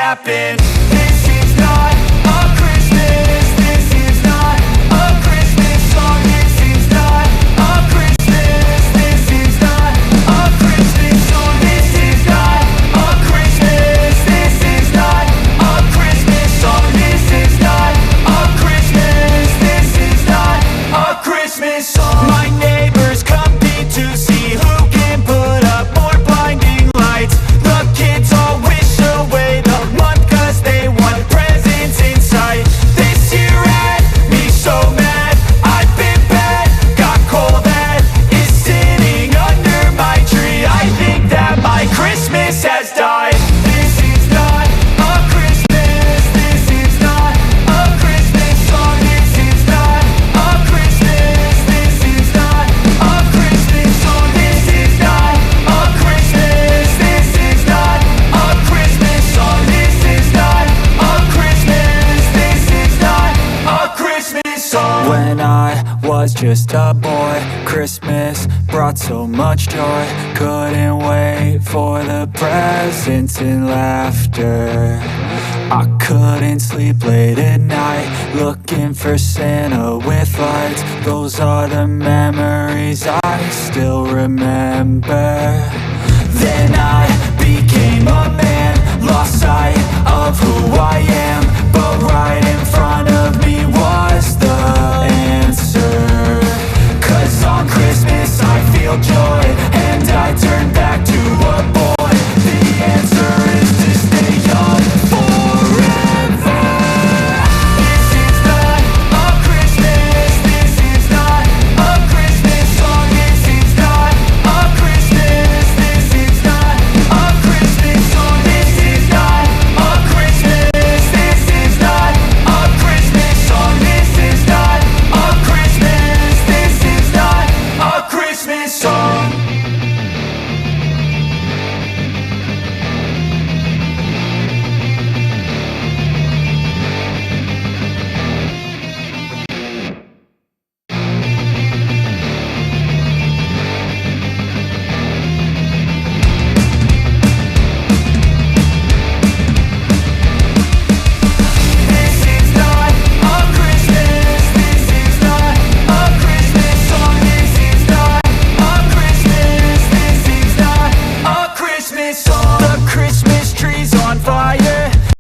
happen. This is not a Christmas. This is not a Christmas song. This is not a Christmas. This is not a Christmas song. This is not a Christmas. This is not a Christmas song. This is not a Christmas. This is not a Christmas song. My neighbors compete to see who can put up more blinding lights. The kids all wish away the month 'cause they want presents in sight. This year had me so mad, I've been bad, got coal that is sitting under my tree. I think that my Christmas has died. This is not a Christmas. This is not a Christmas song. This is not a Christmas. This is not a Christmas song. This is not a Christmas. This is not a Christmas song. This is not a Christmas. This is not a Christmas song. When I was just a boy, Christmas brought so much joy. Couldn't wait for the presents and laughter. I couldn't sleep late at night, looking for Santa with lights. Those are the memories I still remember.